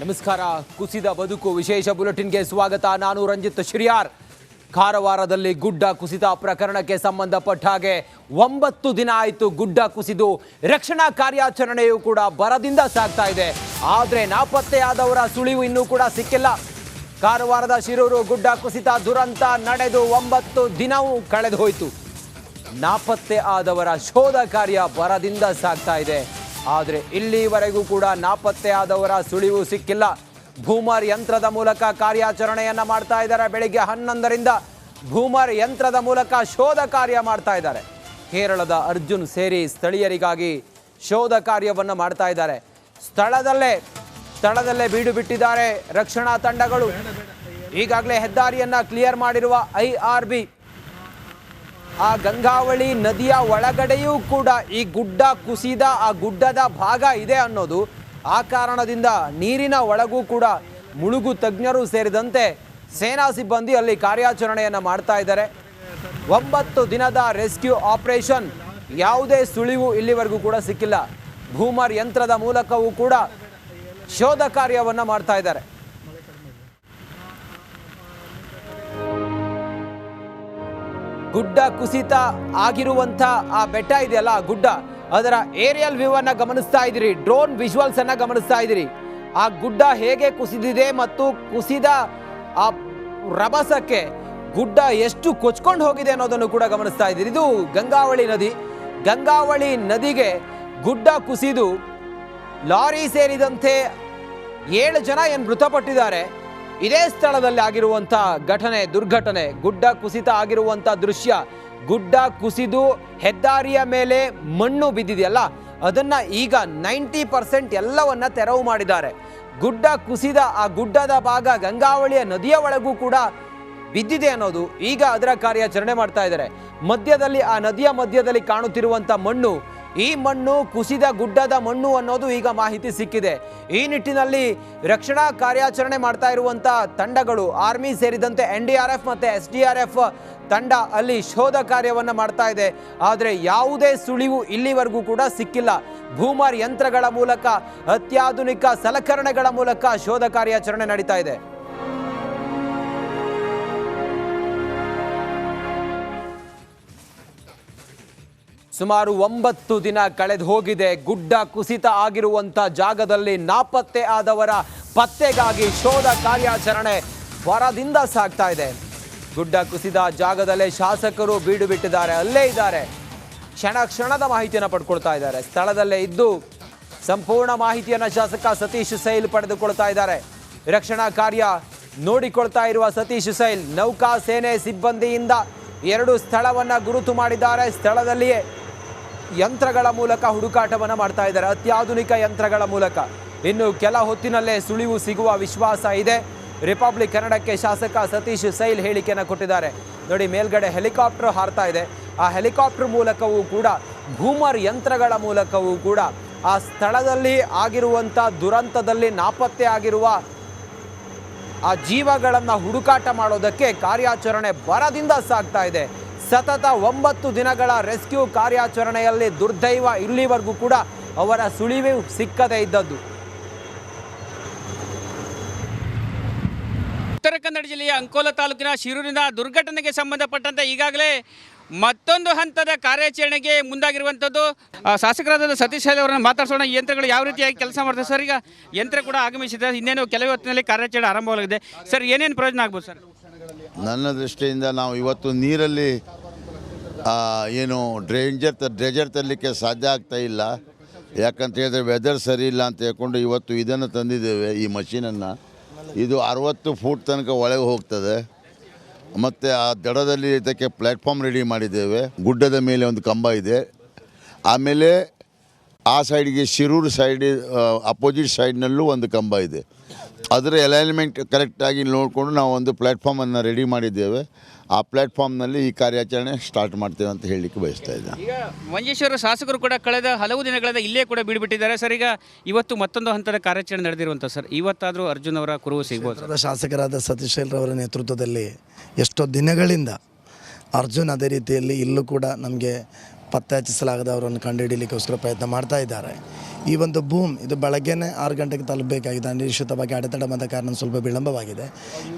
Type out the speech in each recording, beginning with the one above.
ನಮಸ್ಕಾರ. ಕುಸಿದ ಬದುಕು ವಿಶೇಷ ಬುಲೆಟಿನ್ಗೆ ಸ್ವಾಗತ. ನಾನು ರಂಜಿತ್ ಶ್ರಿಯಾರ್. ಕಾರವಾರದಲ್ಲಿ ಗುಡ್ಡ ಕುಸಿತ ಪ್ರಕರಣಕ್ಕೆ ಸಂಬಂಧಪಟ್ಟ ಹಾಗೆ 9 ದಿನ ಆಯಿತು ಗುಡ್ಡ ಕುಸಿದು. ರಕ್ಷಣಾ ಕಾರ್ಯಾಚರಣೆಯೂ ಕೂಡ ಬರದಿಂದ ಸಾಗ್ತಾ ಇದೆ. ಆದರೆ ನಾಪತ್ತೆಯಾದವರ ಸುಳಿವು ಇನ್ನೂ ಕೂಡ ಸಿಕ್ಕಿಲ್ಲ. ಕಾರವಾರದ ಶಿರೂರು ಗುಡ್ಡ ಕುಸಿತ ದುರಂತ ನಡೆದು 9 ದಿನವೂ ಕಳೆದು ಹೋಯಿತು. ನಾಪತ್ತೆ ಆದವರ ಶೋಧ ಕಾರ್ಯ ಬರದಿಂದ ಸಾಗ್ತಾ ಇದೆ. ಆದರೆ ಇಲ್ಲಿವರೆಗೂ ಕೂಡ ನಾಪತ್ತೆ ಆದವರ ಸುಳಿವು ಸಿಕ್ಕಿಲ್ಲ. ಭೂಮರ್ ಯಂತ್ರದ ಮೂಲಕ ಕಾರ್ಯಾಚರಣೆಯನ್ನ ಮಾಡ್ತಾ ಇದ್ದಾರೆ. ಬೆಳಿಗ್ಗೆ 11ರಿಂದ ಭೂಮರ್ ಯಂತ್ರದ ಮೂಲಕ ಶೋಧ ಕಾರ್ಯ ಮಾಡ್ತಾ ಇದ್ದಾರೆ. ಕೇರಳದ ಅರ್ಜುನ್ ಸೇರಿ ಸ್ಥಳೀಯರಿಗಾಗಿ ಶೋಧ ಕಾರ್ಯವನ್ನು ಮಾಡ್ತಾ ಇದ್ದಾರೆ. ಸ್ಥಳದಲ್ಲೇ ಬೀಡು ಬಿಟ್ಟಿದ್ದಾರೆ ರಕ್ಷಣಾ ತಂಡಗಳು. ಈಗಾಗಲೇ ಹೆದ್ದಾರಿಯನ್ನ ಕ್ಲಿಯರ್ ಮಾಡಿರುವ IRB ಆ ಗಂಗಾವಳಿ ನದಿಯ ಒಳಗಡೆಯೂ ಕೂಡ ಈ ಗುಡ್ಡ ಕುಸಿದ ಆ ಗುಡ್ಡದ ಭಾಗ ಇದೆ ಅನ್ನೋದು. ಆ ಕಾರಣದಿಂದ ನೀರಿನ ಒಳಗೂ ಕೂಡ ಮುಳುಗು ತಜ್ಞರು ಸೇರಿದಂತೆ ಸೇನಾ ಸಿಬ್ಬಂದಿ ಅಲ್ಲಿ ಕಾರ್ಯಾಚರಣೆಯನ್ನು ಮಾಡ್ತಾ ಇದ್ದಾರೆ. 9 ದಿನದ ರೆಸ್ಕ್ಯೂ ಆಪರೇಷನ್, ಯಾವುದೇ ಸುಳಿವು ಇಲ್ಲಿವರೆಗೂ ಕೂಡ ಸಿಕ್ಕಿಲ್ಲ. ಭೂಮರ್ ಯಂತ್ರದ ಮೂಲಕವೂ ಕೂಡ ಶೋಧ ಕಾರ್ಯವನ್ನು ಮಾಡ್ತಾ ಇದ್ದಾರೆ. ಗುಡ್ಡ ಕುಸಿತ ಆಗಿರುವಂಥ ಆ ಬೆಟ್ಟ ಇದೆಯಲ್ಲ, ಆ ಗುಡ್ಡ, ಅದರ ಏರಿಯಲ್ ವ್ಯೂ ಅನ್ನ ಗಮನಿಸ್ತಾ ಇದ್ದೀರಿ, ಡ್ರೋನ್ ವಿಜುವಲ್ಸ್ ಅನ್ನ ಗಮನಿಸ್ತಾ ಇದ್ದೀರಿ. ಆ ಗುಡ್ಡ ಹೇಗೆ ಕುಸಿದಿದೆ ಮತ್ತು ಕುಸಿದ ಆ ರಭಸಕ್ಕೆ ಗುಡ್ಡ ಎಷ್ಟು ಕೊಚ್ಕೊಂಡು ಹೋಗಿದೆ ಅನ್ನೋದನ್ನು ಕೂಡ ಗಮನಿಸ್ತಾ ಇದ್ದೀರಿ. ಇದು ಗಂಗಾವಳಿ ನದಿ. ಗಂಗಾವಳಿ ನದಿಗೆ ಗುಡ್ಡ ಕುಸಿದು ಲಾರಿ ಸೇರಿದಂತೆ 7 ಜನ ಏನು ಮೃತಪಟ್ಟಿದ್ದಾರೆ. ಇದೇ ಸ್ಥಳದಲ್ಲಿ ಆಗಿರುವಂಥ ದುರ್ಘಟನೆ, ಗುಡ್ಡ ಕುಸಿತ ಆಗಿರುವಂಥ ದೃಶ್ಯ. ಗುಡ್ಡ ಕುಸಿದು ಹೆದ್ದಾರಿಯ ಮೇಲೆ ಮಣ್ಣು ಬಿದ್ದಿದೆಯಲ್ಲ, ಅದನ್ನ ಈಗ 90% ಎಲ್ಲವನ್ನ ತೆರವು ಮಾಡಿದ್ದಾರೆ. ಗುಡ್ಡ ಕುಸಿದ ಆ ಗುಡ್ಡದ ಭಾಗ ಗಂಗಾವಳಿಯ ನದಿಯ ಒಳಗೂ ಕೂಡ ಬಿದ್ದಿದೆ ಅನ್ನೋದು. ಈಗ ಅದರ ಕಾರ್ಯಾಚರಣೆ ಮಾಡ್ತಾ ಇದ್ದಾರೆ. ಮಧ್ಯದಲ್ಲಿ ಆ ನದಿಯ ಮಧ್ಯದಲ್ಲಿ ಕಾಣುತ್ತಿರುವಂಥ ಮಣ್ಣು, ಈ ಮಣ್ಣು ಕುಸಿದ ಗುಡ್ಡದ ಮಣ್ಣು ಅನ್ನೋದು ಈಗ ಮಾಹಿತಿ ಸಿಕ್ಕಿದೆ. ಈ ನಿಟ್ಟಿನಲ್ಲಿ ರಕ್ಷಣಾ ಕಾರ್ಯಾಚರಣೆ ಮಾಡ್ತಾ ಇರುವಂಥ ತಂಡಗಳು, ಆರ್ಮಿ ಸೇರಿದಂತೆ NDRF ಮತ್ತು SDRF ತಂಡ ಅಲ್ಲಿ ಶೋಧ ಕಾರ್ಯವನ್ನು ಮಾಡ್ತಾ ಇದೆ. ಆದರೆ ಯಾವುದೇ ಸುಳಿವು ಇಲ್ಲಿವರೆಗೂ ಕೂಡ ಸಿಕ್ಕಿಲ್ಲ. ಭೂಮರ್ ಯಂತ್ರಗಳ ಮೂಲಕ, ಅತ್ಯಾಧುನಿಕ ಸಲಕರಣೆಗಳ ಮೂಲಕ ಶೋಧ ಕಾರ್ಯಾಚರಣೆ ನಡೀತಾ ಇದೆ. ಸುಮಾರು 9 ದಿನ ಕಳೆದು ಹೋಗಿದೆ. ಗುಡ್ಡ ಕುಸಿತ ಆಗಿರುವಂಥ ಜಾಗದಲ್ಲಿ ನಾಪತ್ತೆ ಆದವರ ಪತ್ತೆಗಾಗಿ ಶೋಧ ಕಾರ್ಯಾಚರಣೆ ಭರದಿಂದ ಸಾಗ್ತಾ ಇದೆ. ಗುಡ್ಡ ಕುಸಿದ ಜಾಗದಲ್ಲೇ ಶಾಸಕರು ಬೀಡು ಬಿಟ್ಟಿದ್ದಾರೆ, ಅಲ್ಲೇ ಇದ್ದಾರೆ. ಕ್ಷಣದ ಮಾಹಿತಿಯನ್ನು ಪಡ್ಕೊಳ್ತಾ ಇದ್ದಾರೆ. ಸ್ಥಳದಲ್ಲೇ ಇದ್ದು ಸಂಪೂರ್ಣ ಮಾಹಿತಿಯನ್ನು ಶಾಸಕ ಸತೀಶ್ ಸೈಲ್ ಪಡೆದುಕೊಳ್ತಾ ಇದ್ದಾರೆ. ರಕ್ಷಣಾ ಕಾರ್ಯ ನೋಡಿಕೊಳ್ತಾ ಇರುವ ಸತೀಶ್ ಸೈಲ್ ನೌಕಾ ಸೇನೆ ಸಿಬ್ಬಂದಿಯಿಂದ 2 ಸ್ಥಳವನ್ನು ಗುರುತು ಮಾಡಿದ್ದಾರೆ. ಸ್ಥಳದಲ್ಲಿಯೇ ಯಂತ್ರಗಳ ಮೂಲಕ ಹುಡುಕಾಟವನ್ನು ಮಾಡ್ತಾ ಇದ್ದಾರೆ, ಅತ್ಯಾಧುನಿಕ ಯಂತ್ರಗಳ ಮೂಲಕ. ಇನ್ನು ಕೆಲ ಹೊತ್ತಿನಲ್ಲೇ ಸುಳಿವು ಸಿಗುವ ವಿಶ್ವಾಸ ಇದೆ. ರಿಪಬ್ಲಿಕ್ ಕನ್ನಡಕ್ಕೆ ಶಾಸಕ ಸತೀಶ್ ಸೈಲ್ ಹೇಳಿಕೆಯನ್ನು ಕೊಟ್ಟಿದ್ದಾರೆ. ನೋಡಿ, ಮೇಲ್ಗಡೆ ಹೆಲಿಕಾಪ್ಟರ್ ಹಾರ್ತಾ ಇದೆ. ಆ ಹೆಲಿಕಾಪ್ಟರ್ ಮೂಲಕವೂ ಕೂಡ, ಭೂಮರ್ ಯಂತ್ರಗಳ ಮೂಲಕವೂ ಕೂಡ ಆ ಸ್ಥಳದಲ್ಲಿ ಆಗಿರುವಂಥ ದುರಂತದಲ್ಲಿ ನಾಪತ್ತೆ ಆಗಿರುವ ಆ ಜೀವಗಳನ್ನು ಹುಡುಕಾಟ ಮಾಡೋದಕ್ಕೆ ಕಾರ್ಯಾಚರಣೆ ಭರದಿಂದ ಸಾಗ್ತಾ ಇದೆ. ಸತತ 9 ದಿನಗಳ ರೆಸ್ಕ್ಯೂ ಕಾರ್ಯಾಚರಣೆಯಲ್ಲಿ ದುರ್ದೈವ ಇಲ್ಲಿವರೆಗೂ ಕೂಡ ಅವರ ಸುಳಿವು ಸಿಕ್ಕದೇ ಇದ್ದದ್ದು. ಉತ್ತರ ಕನ್ನಡ ಜಿಲ್ಲೆಯ ಅಂಕೋಲ ತಾಲೂಕಿನ ಶಿರೂರಿನ ದುರ್ಘಟನೆಗೆ ಸಂಬಂಧಪಟ್ಟಂತೆ ಈಗಾಗಲೇ ಮತ್ತೊಂದು ಹಂತದ ಕಾರ್ಯಾಚರಣೆಗೆ ಮುಂದಾಗಿರುವಂಥದ್ದು. ಶಾಸಕರಾದ ಸತೀಶ್ ಸೈಲ್ ಅವರನ್ನು ಮಾತಾಡ್ಸೋಣ. ಈ ಯಂತ್ರಗಳು ಯಾವ ರೀತಿಯಾಗಿ ಕೆಲಸ ಮಾಡ್ತದೆ ಸರ್? ಈಗ ಯಂತ್ರ ಕೂಡ ಆಗಮಿಸಿದೆ, ಇನ್ನೇನು ಕೆಲವು ಹೊತ್ತಿನಲ್ಲಿ ಕಾರ್ಯಾಚರಣೆ ಆರಂಭವಾಗಿದೆ ಸರ್. ಏನೇನು ಪ್ರಯೋಜನ ಆಗ್ಬೋದು ಸರ್? ನನ್ನ ದೃಷ್ಟಿಯಿಂದ ನಾವು ಇವತ್ತು ನೀರಲ್ಲಿ ಏನು ಡ್ರೆಜರ್ ತರಲಿಕ್ಕೆ ಸಾಧ್ಯ ಆಗ್ತಾ ಇಲ್ಲ. ಯಾಕಂತ ಹೇಳಿದ್ರೆ ವೆದರ್ ಸರಿ ಇಲ್ಲ ಅಂತ ಹೇಳ್ಕೊಂಡು ಇವತ್ತು ಇದನ್ನು ತಂದಿದ್ದೇವೆ, ಈ ಮಷೀನನ್ನು. ಇದು 60 ಫೂಟ್ ತನಕ ಒಳಗೆ ಹೋಗ್ತದೆ. ಮತ್ತು ಆ ದಡದಲ್ಲಿ ಇದಕ್ಕೆ ಪ್ಲ್ಯಾಟ್ಫಾರ್ಮ್ ರೆಡಿ ಮಾಡಿದ್ದೇವೆ. ಗುಡ್ಡದ ಮೇಲೆ ಒಂದು ಕಂಬ ಇದೆ. ಆಮೇಲೆ ಆ ಸೈಡ್ಗೆ ಶಿರೂರು ಸೈಡ್ ಅಪೋಸಿಟ್ ಸೈಡ್ನಲ್ಲೂ ಒಂದು ಕಂಬ ಇದೆ. ಅದರ ಅಲೈನ್ಮೆಂಟ್ ಕರೆಕ್ಟಾಗಿ ನೋಡಿಕೊಂಡು ನಾವು ಒಂದು ಪ್ಲ್ಯಾಟ್ಫಾರ್ಮನ್ನು ರೆಡಿ ಮಾಡಿದ್ದೇವೆ. ಆ ಪ್ಲ್ಯಾಟ್ಫಾರ್ಮ್ನಲ್ಲಿ ಈ ಕಾರ್ಯಾಚರಣೆ ಸ್ಟಾರ್ಟ್ ಮಾಡ್ತೇವೆ ಅಂತ ಹೇಳಲಿಕ್ಕೆ ಬಯಸ್ತಾ ಇದ್ದೇನೆ. ಈಗ ಮಂಜೇಶ್ವರ ಶಾಸಕರು ಕೂಡ ಕಳೆದ ಹಲವು ದಿನಗಳಿಂದ ಇಲ್ಲೇ ಕೂಡ ಬಿಟ್ಟಿದ್ದಾರೆ ಸರ್. ಈಗ ಇವತ್ತು ಮತ್ತೊಂದು ಹಂತದ ಕಾರ್ಯಾಚರಣೆ ನಡೆದಿರುವಂಥ ಸರ್, ಇವತ್ತಾದರೂ ಅರ್ಜುನ್ ಅವರ ಕುರುಹು ಸಿಗ್ಬೋದು? ಶಾಸಕರಾದ ಸತೀಶ್ ಸೈಲ್ರವರ ನೇತೃತ್ವದಲ್ಲಿ ಎಷ್ಟೋ ದಿನಗಳಿಂದ ಅರ್ಜುನ್ ಅದೇ ರೀತಿಯಲ್ಲಿ ಇಲ್ಲೂ ಕೂಡ ನಮಗೆ ಪತ್ತೆ ಹಚ್ಚಿಸಲಾಗದವರನ್ನು ಕಂಡುಹಿಡಿಯಲಿಕ್ಕೋಸ್ಕರ ಪ್ರಯತ್ನ ಮಾಡ್ತಾ ಇದ್ದಾರೆ. ಈ ಒಂದು ಬೂಮ್ ಇದು ಬೆಳಗ್ಗೆನೇ 6 ಗಂಟೆಗೆ ತಲುಪಬೇಕಾಗಿದೆ. ಅನಿರೀಕ್ಷಿತವಾಗಿ ಅಡೆತಡೆ ಬಂದ ಕಾರಣ ಸ್ವಲ್ಪ ವಿಳಂಬವಾಗಿದೆ.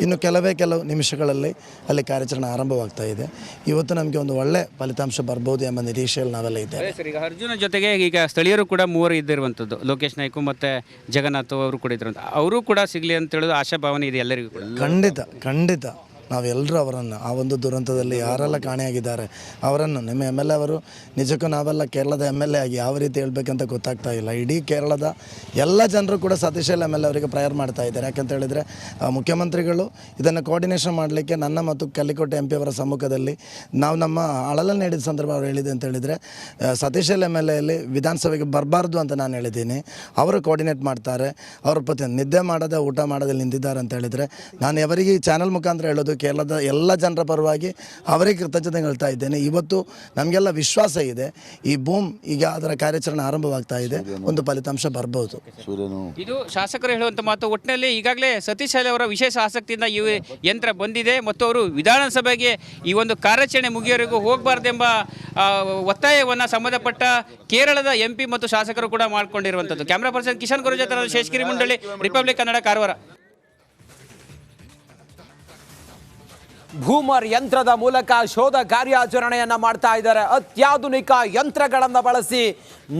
ಇನ್ನು ಕೆಲವು ನಿಮಿಷಗಳಲ್ಲಿ ಅಲ್ಲಿ ಕಾರ್ಯಾಚರಣೆ ಆರಂಭವಾಗ್ತಾ ಇದೆ. ಇವತ್ತು ನಮಗೆ ಒಂದು ಒಳ್ಳೆ ಫಲಿತಾಂಶ ಬರ್ಬೋದು ಎಂಬ ನಿರೀಕ್ಷೆಯಲ್ಲಿ ನಾವೆಲ್ಲ ಇದ್ದೇವೆ. ಸರ್, ಈಗ ಅರ್ಜುನ ಜೊತೆಗೆ ಈಗ ಸ್ಥಳೀಯರು ಕೂಡ 3 ಇದ್ದಿರುವಂಥದ್ದು, ಲೋಕೇಶ್ ನಾಯ್ಕು ಮತ್ತು ಜಗನ್ನಾಥ್ ಅವರು ಕೂಡ ಇದ್ರಂತ, ಅವರು ಕೂಡ ಸಿಗಲಿ ಅಂತ ಹೇಳೋದು ಆಶಾಭಾವನೆ ಇದೆ ಎಲ್ಲರಿಗೂ ಕೂಡ. ಖಂಡಿತ ನಾವೆಲ್ಲರೂ ಅವರನ್ನು ಆ ಒಂದು ದುರಂತದಲ್ಲಿ ಯಾರೆಲ್ಲ ಕಾಣೆಯಾಗಿದ್ದಾರೆ ಅವರನ್ನು, ನಿಮ್ಮ MLA ಅವರು ನಿಜಕ್ಕೂ ನಾವೆಲ್ಲ ಕೇರಳದ MLA ಆಗಿ ಯಾವ ರೀತಿ ಹೇಳ್ಬೇಕಂತ ಗೊತ್ತಾಗ್ತಾ ಇಲ್ಲ. ಇಡೀ ಕೇರಳದ ಎಲ್ಲ ಜನರು ಕೂಡ ಸತೀಶ್ MLA ಅವರಿಗೆ ಪ್ರೇಯರ್ ಮಾಡ್ತಾ ಇದ್ದಾರೆ. ಯಾಕಂತ ಹೇಳಿದರೆ ಮುಖ್ಯಮಂತ್ರಿಗಳು ಇದನ್ನು ಕೋಆರ್ಡಿನೇಷನ್ ಮಾಡಲಿಕ್ಕೆ ನನ್ನ ಮತ್ತು ಕಲ್ಲಿಕೋಟೆ MP ಅವರ ಸಮ್ಮುಖದಲ್ಲಿ ನಾವು ನಮ್ಮ ಅಳಲು ನೀಡಿದ ಸಂದರ್ಭ ಅವರು ಹೇಳಿದೆ ಅಂತ ಹೇಳಿದರೆ ಸತೀಶ್ MLA ಅಲ್ಲಿ ವಿಧಾನಸಭೆಗೆ ಬರಬಾರ್ದು ಅಂತ ನಾನು ಹೇಳಿದ್ದೀನಿ. ಅವರು ಕೋಆರ್ಡಿನೇಟ್ ಮಾಡ್ತಾರೆ. ಅವ್ರ ಪ್ರತಿ ನಿದ್ದೆ ಮಾಡದೆ ಊಟ ಮಾಡದೆ ನಿಂತಿದ್ದಾರೆ ಅಂತ ಹೇಳಿದರೆ ನಾನು ಅವರಿಗೆ ಈ ಚಾನಲ್ ಮುಖಾಂತರ ಹೇಳೋದು ಕೇರಳದ ಎಲ್ಲ ಜನರ ಪರವಾಗಿ ಅವರಿಗೆ ಕೃತಜ್ಞತೆ ಹೇಳ್ತಾ ಇದ್ದೇನೆ. ಇವತ್ತು ನಮಗೆಲ್ಲ ವಿಶ್ವಾಸ ಇದೆ ಈ ಬೂಮ್ ಈಗ ಅದರ ಕಾರ್ಯಾಚರಣೆ ಆರಂಭವಾಗ್ತಾ ಇದೆ, ಒಂದು ಫಲಿತಾಂಶ ಬರ್ಬೋದು. ಇದು ಶಾಸಕರು ಹೇಳುವಂಥ ಮಾತು. ಒಟ್ಟಿನಲ್ಲಿ ಈಗಾಗಲೇ ಸತೀಶ್ ಅವರ ವಿಶೇಷ ಆಸಕ್ತಿಯಿಂದ ಈ ಯಂತ್ರ ಬಂದಿದೆ ಮತ್ತು ಅವರು ವಿಧಾನಸಭೆಗೆ ಈ ಒಂದು ಕಾರ್ಯಾಚರಣೆ ಮುಗಿಯೋವರೆಗೂ ಹೋಗಬಾರ್ದೆಂಬ ಒತ್ತಾಯವನ್ನು ಸಂಬಂಧಪಟ್ಟ ಕೇರಳದ MP ಮತ್ತು ಶಾಸಕರು ಕೂಡ ಮಾಡಿಕೊಂಡಿರುವಂಥದ್ದು. ಕ್ಯಾಮ್ರಾ ಪರ್ಸನ್ ಕಿಶನ್ ಗುರು ಜೊತೆ ಶೇಷಗಿರಿ ಮುಂಡಳ್ಳಿ, ರಿಪಬ್ಲಿಕ್ ಕನ್ನಡ, ಕಾರವಾರ. ಭೂಮರ್ ಯಂತ್ರದ ಮೂಲಕ ಶೋಧ ಕಾರ್ಯಾಚರಣೆಯನ್ನ ಮಾಡ್ತಾ ಇದ್ದಾರೆ. ಅತ್ಯಾಧುನಿಕ ಯಂತ್ರಗಳನ್ನು ಬಳಸಿ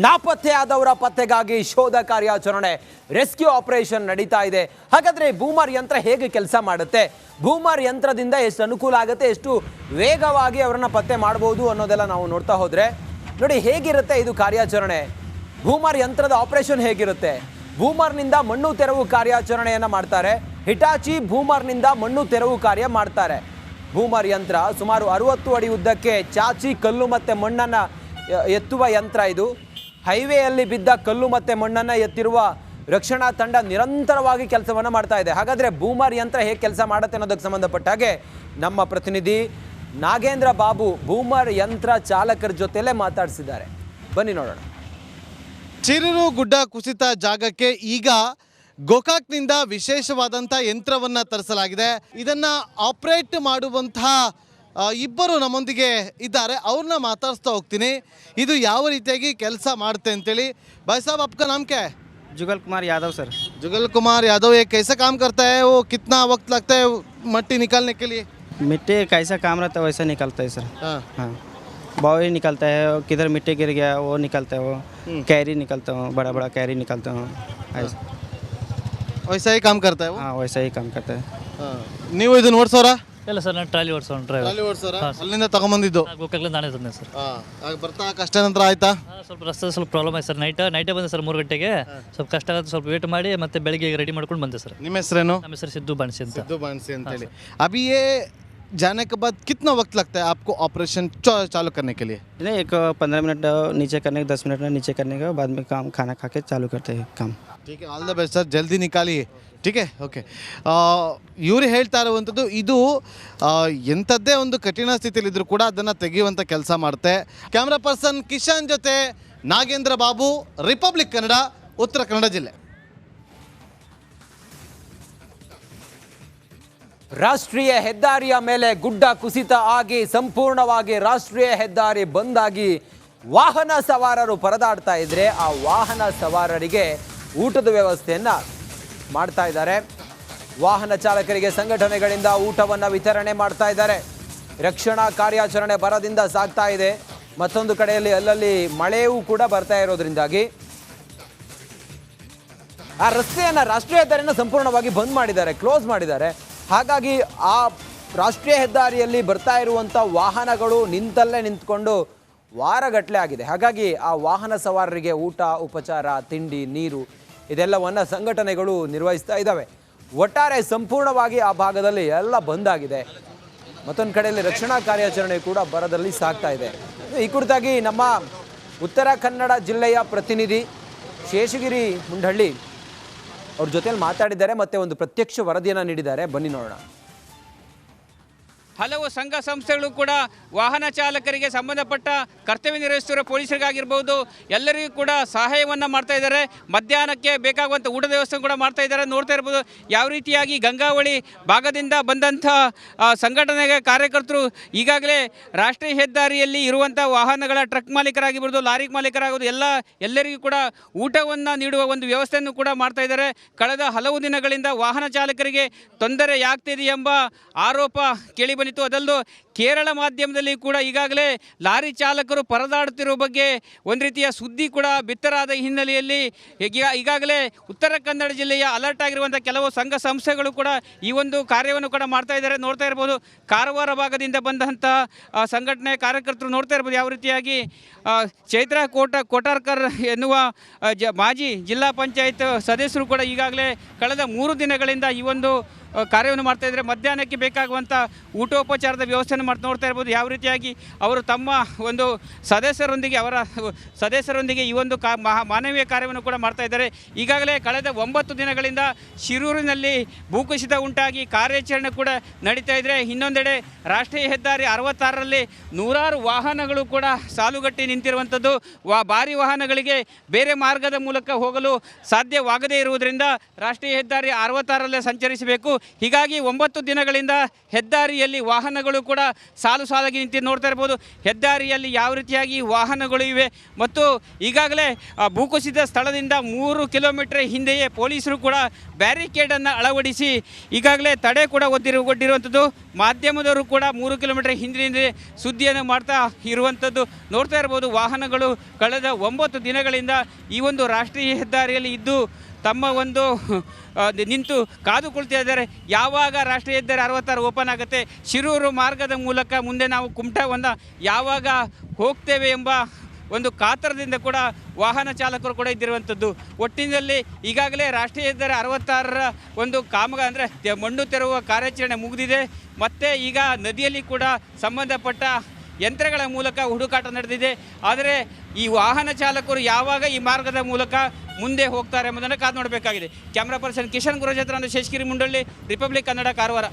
ನಾಪತ್ತೆಯಾದವರ ಪತ್ತೆಗಾಗಿ ಶೋಧ ಕಾರ್ಯಾಚರಣೆ, ರೆಸ್ಕ್ಯೂ ಆಪರೇಷನ್ ನಡೀತಾ ಇದೆ. ಹಾಗಾದ್ರೆ ಭೂಮರ್ ಯಂತ್ರ ಹೇಗೆ ಕೆಲಸ ಮಾಡುತ್ತೆ, ಭೂಮರ್ ಯಂತ್ರದಿಂದ ಎಷ್ಟು ಅನುಕೂಲ ಆಗುತ್ತೆ, ಎಷ್ಟು ವೇಗವಾಗಿ ಅವರನ್ನ ಪತ್ತೆ ಮಾಡಬಹುದು ಅನ್ನೋದೆಲ್ಲ ನಾವು ನೋಡ್ತಾ ಹೋದ್ರೆ ನೋಡಿ ಹೇಗಿರುತ್ತೆ ಇದು ಕಾರ್ಯಾಚರಣೆ. ಭೂಮರ್ ಯಂತ್ರದ ಆಪರೇಷನ್ ಹೇಗಿರುತ್ತೆ, ಭೂಮರ್ನಿಂದ ಮಣ್ಣು ತೆರವು ಕಾರ್ಯಾಚರಣೆಯನ್ನ ಮಾಡ್ತಾರೆ. ಹಿಟಾಚಿ ಭೂಮರ್ನಿಂದ ಮಣ್ಣು ತೆರವು ಕಾರ್ಯ ಮಾಡ್ತಾರೆ. ಭೂಮರ್ ಯಂತ್ರ ಸುಮಾರು 60 ಅಡಿ ಉದ್ದಕ್ಕೆ ಚಾಚಿ ಕಲ್ಲು ಮತ್ತು ಮಣ್ಣನ್ನು ಎತ್ತುವ ಯಂತ್ರ ಇದು. ಹೈವೇಯಲ್ಲಿ ಬಿದ್ದ ಕಲ್ಲು ಮತ್ತು ಮಣ್ಣನ್ನು ಎತ್ತಿರುವ ರಕ್ಷಣಾ ತಂಡ ನಿರಂತರವಾಗಿ ಕೆಲಸವನ್ನು ಮಾಡ್ತಾ ಇದೆ. ಹಾಗಾದರೆ ಭೂಮರ್ ಯಂತ್ರ ಹೇಗೆ ಕೆಲಸ ಮಾಡುತ್ತೆ ಅನ್ನೋದಕ್ಕೆ ಸಂಬಂಧಪಟ್ಟ ಹಾಗೆ ನಮ್ಮ ಪ್ರತಿನಿಧಿ ನಾಗೇಂದ್ರ ಬಾಬು ಭೂಮರ್ ಯಂತ್ರ ಚಾಲಕರ ಜೊತೆಲೇ ಮಾತಾಡಿಸಿದ್ದಾರೆ. ಬನ್ನಿ ನೋಡೋಣ. ಚಿರೂರು ಗುಡ್ಡ ಕುಸಿತ ಜಾಗಕ್ಕೆ ಈಗ ಗೋಕಾಕ್ನಿಂದ ವಿಶೇಷವಾದಂಥ ಯಂತ್ರವನ್ನು ತರಿಸಲಾಗಿದೆ. ಇದನ್ನು ಆಪರೇಟ್ ಮಾಡುವಂತಹ ಇಬ್ಬರು ನಮ್ಮೊಂದಿಗೆ ಇದ್ದಾರೆ, ಅವ್ರನ್ನ ಮಾತಾಡಿಸ್ತಾ ಹೋಗ್ತೀನಿ. ಇದು ಯಾವ ರೀತಿಯಾಗಿ ಕೆಲಸ ಮಾಡುತ್ತೆ ಅಂತೇಳಿ. ಭಾಯ್ ಸಾಬ್, आपका नाम क्या है? जुगल कुमार यादव सर। जुगल कुमार यादव, ये कैसा काम करता है, वो कितना वक्त लगता है मट्टी निकालने के लिए? मिट्टी कैसा काम रहता है वैसा निकलता है सर। हाँ, बॉय निकलता है, किधर मिट्टी गिर गया वो निकलता है, वो कैरी निकलता हूँ, बड़ा बड़ा कैरी निकलता हूँ, वैसा ही काम करता है वो? हाँ वैसा ही काम करता है। ನೀವು ಇದನ್ನ ಓಡಿಸೋರಾ? ಇಲ್ಲ ಸರ್, ನಾನು ಟ್ರಾಲಿ ಓಡಿಸೋಣ, ಡ್ರೈವರ್. ಅಲ್ಲಿಂದ ತಗೊಂಬಂದಿದ್ದು? ಗೋಕಾಕ್ಲಿಂದ ನಾನೇ ತಂದೆ ಸರ್. ಬರ್ತಾ ಕಷ್ಟ ನಂತರ ಆಯ್ತಾ? ಸ್ವಲ್ಪ ರಸ್ತೆ ಸ್ವಲ್ಪ ಪ್ರಾಬ್ಲಮ್ ಆಯ್ತು ಸರ್. ನೈಟೇ ಬಂದೆ ಸರ್, 3 ಗಂಟೆಗೆ. ಸ್ವಲ್ಪ ಕಷ್ಟ ಆಗುತ್ತೆ, ಸ್ವಲ್ಪ ವೇಟ್ ಮಾಡಿ ಮತ್ತೆ ಬೆಳಿಗ್ಗೆ ರೆಡಿ ಮಾಡ್ಕೊಂಡು ಬಂದೆ ಸರ್. ನಿಮ್ಮ ಹೆಸರೇನು? ನಮ್ಮ ಹೆಸರು ಸಿದ್ದು ಬಾಣಸಿ ಅಂತ. सिद्धू बांसी ಅಂತೇಳಿ. अभी ये जाने के बाद कितना वक्त लगता है आपको ऑपरेशन चालू करने के लिए? नहीं, एक 15 मिनट नीचे करने का, 10 मिनट में नीचे करने का, बाद में काम खाना खा के चालू करते हैं काम. ठीक है, ಆಲ್ ದ ಬೆಸ್ಟ್ ಸರ್, ಜಲ್ದಿ ನಿಕಾಲಿಯೇ. ठीक है, ಓಕೆ. ಇವರು ಹೇಳ್ತಾ ಇರುವಂಥದ್ದು ಇದು ಎಂಥದ್ದೇ ಒಂದು ಕಠಿಣ ಸ್ಥಿತಿಯಲ್ಲಿದ್ದರೂ ಕೂಡ ಅದನ್ನು ತೆಗೆಯುವಂಥ ಕೆಲಸ ಮಾಡುತ್ತೆ. ಕ್ಯಾಮ್ರಾ ಪರ್ಸನ್ ಕಿಶನ್ ಜೊತೆ ನಾಗೇಂದ್ರ ಬಾಬು, ರಿಪಬ್ಲಿಕ್ ಕನ್ನಡ, ಉತ್ತರ ಕನ್ನಡ ಜಿಲ್ಲೆ. ರಾಷ್ಟ್ರೀಯ ಹೆದ್ದಾರಿಯ ಮೇಲೆ ಗುಡ್ಡ ಕುಸಿತ ಆಗಿ ಸಂಪೂರ್ಣವಾಗಿ ರಾಷ್ಟ್ರೀಯ ಹೆದ್ದಾರಿ ಬಂದಾಗಿ ವಾಹನ ಸವಾರರು ಪರದಾಡ್ತಾ ಇದ್ರೆ ಆ ವಾಹನ ಸವಾರರಿಗೆ ಊಟದ ವ್ಯವಸ್ಥೆಯನ್ನ ಮಾಡ್ತಾ ಇದ್ದಾರೆ. ವಾಹನ ಚಾಲಕರಿಗೆ ಸಂಘಟನೆಗಳಿಂದ ಊಟವನ್ನು ವಿತರಣೆ ಮಾಡ್ತಾ ಇದ್ದಾರೆ. ರಕ್ಷಣಾ ಕಾರ್ಯಾಚರಣೆ ಬರದಿಂದ ಸಾಗ್ತಾ ಇದೆ. ಮತ್ತೊಂದು ಕಡೆಯಲ್ಲಿ ಅಲ್ಲಲ್ಲಿ ಮಳೆಯೂ ಕೂಡ ಬರ್ತಾ ಇರೋದ್ರಿಂದಾಗಿ ಆ ರಸ್ತೆಯನ್ನು, ರಾಷ್ಟ್ರೀಯ ಹೆದ್ದಾರಿಯನ್ನು ಸಂಪೂರ್ಣವಾಗಿ ಬಂದ್ ಮಾಡಿದ್ದಾರೆ, ಕ್ಲೋಸ್ ಮಾಡಿದ್ದಾರೆ. ಹಾಗಾಗಿ ಆ ರಾಷ್ಟ್ರೀಯ ಹೆದ್ದಾರಿಯಲ್ಲಿ ಬರ್ತಾ ಇರುವಂಥ ವಾಹನಗಳು ನಿಂತಲ್ಲೇ ನಿಂತ್ಕೊಂಡು ವಾರಗಟ್ಟಲೆ ಆಗಿದೆ. ಹಾಗಾಗಿ ಆ ವಾಹನ ಸವಾರರಿಗೆ ಊಟ, ಉಪಚಾರ, ತಿಂಡಿ, ನೀರು ಇದೆಲ್ಲವನ್ನು ಸಂಘಟನೆಗಳು ನಿರ್ವಹಿಸ್ತಾ ಇದ್ದಾವೆ. ಒಟ್ಟಾರೆ ಸಂಪೂರ್ಣವಾಗಿ ಆ ಭಾಗದಲ್ಲಿ ಎಲ್ಲ ಬಂದಾಗಿದೆ. ಮತ್ತೊಂದು ಕಡೆಯಲ್ಲಿ ರಕ್ಷಣಾ ಕಾರ್ಯಾಚರಣೆ ಕೂಡ ಬರದಲ್ಲಿ ಸಾಗ್ತಾ ಇದೆ. ಈ ಕುರಿತಾಗಿ ನಮ್ಮ ಉತ್ತರ ಕನ್ನಡ ಜಿಲ್ಲೆಯ ಪ್ರತಿನಿಧಿ ಶೇಷಗಿರಿ ಮುಂಡಳ್ಳಿ ಅವ್ರ ಜೊತೆಯಲ್ಲಿ ಮಾತಾಡಿದ್ದಾರೆ, ಮತ್ತೆ ಒಂದು ಪ್ರತ್ಯಕ್ಷ ವರದಿಯನ್ನು ನೀಡಿದ್ದಾರೆ. ಬನ್ನಿ ನೋಡೋಣ. ಹಲವು ಸಂಘ ಸಂಸ್ಥೆಗಳು ಕೂಡ ವಾಹನ ಚಾಲಕರಿಗೆ ಸಂಬಂಧಪಟ್ಟ ಕರ್ತವ್ಯ ನಿರ್ವಹಿಸುತ್ತಿರುವ ಪೊಲೀಸರಿಗಾಗಿರ್ಬೋದು ಎಲ್ಲರಿಗೂ ಕೂಡ ಸಹಾಯವನ್ನು ಮಾಡ್ತಾ ಇದ್ದಾರೆ. ಮಧ್ಯಾಹ್ನಕ್ಕೆ ಬೇಕಾಗುವಂಥ ಊಟದ ವ್ಯವಸ್ಥೆ ಕೂಡ ಮಾಡ್ತಾ ಇದ್ದಾರೆ. ನೋಡ್ತಾ ಇರ್ಬೋದು ಯಾವ ರೀತಿಯಾಗಿ ಗಂಗಾವಳಿ ಭಾಗದಿಂದ ಬಂದಂಥ ಸಂಘಟನೆಗೆ ಕಾರ್ಯಕರ್ತರು ಈಗಾಗಲೇ ರಾಷ್ಟ್ರೀಯ ಹೆದ್ದಾರಿಯಲ್ಲಿ ಇರುವಂಥ ವಾಹನಗಳ ಟ್ರಕ್ ಮಾಲೀಕರಾಗಿರ್ಬೋದು, ಲಾರಿ ಮಾಲೀಕರಾಗಿರ್ಬೋದು ಎಲ್ಲರಿಗೂ ಕೂಡ ಊಟವನ್ನು ನೀಡುವ ಒಂದು ವ್ಯವಸ್ಥೆಯನ್ನು ಕೂಡ ಮಾಡ್ತಾ ಇದ್ದಾರೆ. ಕಳೆದ ಹಲವು ದಿನಗಳಿಂದ ವಾಹನ ಚಾಲಕರಿಗೆ ತೊಂದರೆಯಾಗ್ತಿದೆ ಎಂಬ ಆರೋಪ ಕೇಳಿಬಂದಿತ್ತು. ಅದಲ್ಲದೆ ಕೇರಳ ಮಾಧ್ಯಮದಲ್ಲಿ ಕೂಡ ಈಗಾಗಲೇ ಲಾರಿ ಚಾಲಕರು ಪರದಾಡುತ್ತಿರುವ ಬಗ್ಗೆ ಒಂದು ರೀತಿಯ ಸುದ್ದಿ ಕೂಡ ಬಿತ್ತರಾದ ಹಿನ್ನೆಲೆಯಲ್ಲಿ ಈಗಾಗಲೇ ಉತ್ತರ ಕನ್ನಡ ಜಿಲ್ಲೆಯ ಅಲರ್ಟ್ ಆಗಿರುವಂಥ ಕೆಲವು ಸಂಘ ಸಂಸ್ಥೆಗಳು ಕೂಡ ಈ ಒಂದು ಕಾರ್ಯವನ್ನು ಕೂಡ ಮಾಡ್ತಾ ಇದ್ದಾರೆ. ನೋಡ್ತಾ ಇರ್ಬೋದು ಕಾರವಾರ ಭಾಗದಿಂದ ಬಂದಂಥ ಸಂಘಟನೆ ಕಾರ್ಯಕರ್ತರು ನೋಡ್ತಾ ಇರ್ಬೋದು ಯಾವ ರೀತಿಯಾಗಿ ಚೈತ್ರಾ ಕೋಟಾರ್ಕರ್ ಎನ್ನುವ ಮಾಜಿ ಜಿಲ್ಲಾ ಪಂಚಾಯತ್ ಸದಸ್ಯರು ಕೂಡ ಈಗಾಗಲೇ ಕಳೆದ 3 ದಿನಗಳಿಂದ ಈ ಒಂದು ಕಾರ್ಯವನ್ನು ಮಾಡ್ತಾ ಇದ್ದಾರೆ. ಮಧ್ಯಾಹ್ನಕ್ಕೆ ಬೇಕಾಗುವಂಥ ಊಟೋಪಚಾರದ ವ್ಯವಸ್ಥೆಯನ್ನು ನೋಡ್ತಾ ಇರ್ಬೋದು ಯಾವ ರೀತಿಯಾಗಿ ಅವರು ತಮ್ಮ ಒಂದು ಸದಸ್ಯರೊಂದಿಗೆ ಈ ಒಂದು ಮಾನವೀಯ ಕಾರ್ಯವನ್ನು ಕೂಡ ಮಾಡ್ತಾ ಇದ್ದಾರೆ. ಈಗಾಗಲೇ ಕಳೆದ 9 ದಿನಗಳಿಂದ ಶಿರೂರಿನಲ್ಲಿ ಭೂಕುಸಿತ ಉಂಟಾಗಿ ಕಾರ್ಯಾಚರಣೆ ಕೂಡ ನಡೀತಾ ಇದ್ದರೆ, ಇನ್ನೊಂದೆಡೆ ರಾಷ್ಟ್ರೀಯ ಹೆದ್ದಾರಿ 66ರಲ್ಲಿ ನೂರಾರು ವಾಹನಗಳು ಕೂಡ ಸಾಲುಗಟ್ಟಿ ನಿಂತಿರುವಂಥದ್ದು. ಭಾರಿ ವಾಹನಗಳಿಗೆ ಬೇರೆ ಮಾರ್ಗದ ಮೂಲಕ ಹೋಗಲು ಸಾಧ್ಯವಾಗದೇ ಇರುವುದರಿಂದ ರಾಷ್ಟ್ರೀಯ ಹೆದ್ದಾರಿ 66ರಲ್ಲೇ ಸಂಚರಿಸಬೇಕು. ಹೀಗಾಗಿ 9 ದಿನಗಳಿಂದ ಹೆದ್ದಾರಿಯಲ್ಲಿ ವಾಹನಗಳು ಕೂಡ ಸಾಲಾಗಿ ನಿಂತು ನೋಡ್ತಾ ಇರ್ಬೋದು ಹೆದ್ದಾರಿಯಲ್ಲಿ ಯಾವ ರೀತಿಯಾಗಿ ವಾಹನಗಳು ಇವೆ. ಮತ್ತು ಈಗಾಗಲೇ ಭೂಕುಸಿತ ಸ್ಥಳದಿಂದ 3 ಕಿಲೋಮೀಟರ್ ಹಿಂದೆಯೇ ಪೊಲೀಸರು ಕೂಡ ಬ್ಯಾರಿಕೇಡನ್ನು ಅಳವಡಿಸಿ ಈಗಾಗಲೇ ತಡೆ ಕೂಡ ಒಡ್ಡಿರುವಂಥದ್ದು. ಮಾಧ್ಯಮದವರು ಕೂಡ 3 ಕಿಲೋಮೀಟರ್ ಹಿಂದಿನಿಂದ ಸುದ್ದಿಯನ್ನು ಮಾಡ್ತಾ ಇರುವಂಥದ್ದು ನೋಡ್ತಾ ಇರ್ಬೋದು. ವಾಹನಗಳು ಕಳೆದ 9 ದಿನಗಳಿಂದ ಈ ಒಂದು ರಾಷ್ಟ್ರೀಯ ಹೆದ್ದಾರಿಯಲ್ಲಿ ಇದ್ದು ತಮ್ಮ ಒಂದು ನಿಂತು ಕಾದುಕೊಳ್ತಾ ಇದ್ದಾರೆ. ಯಾವಾಗ ರಾಷ್ಟ್ರೀಯ ಹೆದ್ದಾರಿ 66 ಓಪನ್ ಆಗುತ್ತೆ, ಶಿರೂರು ಮಾರ್ಗದ ಮೂಲಕ ಮುಂದೆ ನಾವು ಕುಮಟಾವನ್ನು ಯಾವಾಗ ಹೋಗ್ತೇವೆ ಎಂಬ ಒಂದು ಕಾತರದಿಂದ ಕೂಡ ವಾಹನ ಚಾಲಕರು ಕೂಡ ಇದ್ದಿರುವಂಥದ್ದು. ಒಟ್ಟಿನಲ್ಲಿ ಈಗಾಗಲೇ ರಾಷ್ಟ್ರೀಯ ಹೆದ್ದಾರಿ 66ರ ಒಂದು ಅಂದರೆ ಮಣ್ಣು ತೆರವುವ ಕಾರ್ಯಾಚರಣೆ ಮುಗಿದಿದೆ. ಮತ್ತು ಈಗ ನದಿಯಲ್ಲಿ ಕೂಡ ಸಂಬಂಧಪಟ್ಟ ಯಂತ್ರಗಳ ಮೂಲಕ ಹುಡುಕಾಟ ನಡೆದಿದೆ. ಆದರೆ ಈ ವಾಹನ ಚಾಲಕರು ಯಾವಾಗ ಈ ಮಾರ್ಗದ ಮೂಲಕ ಮುಂದೆ ಹೋಗ್ತಾರೆ ಎಂಬುದನ್ನು ಕಾದು ನೋಡಬೇಕಾಗಿದೆ. ಕ್ಯಾಮ್ರಾ ಪರ್ಸನ್ ಕಿಶನ್ ಗುರು ಜತ್ರ ಶೇಷಗಿರಿ ಮುಂಡಳ್ಳಿ, ರಿಪಬ್ಲಿಕ್ ಕನ್ನಡ, ಕಾರವಾರ.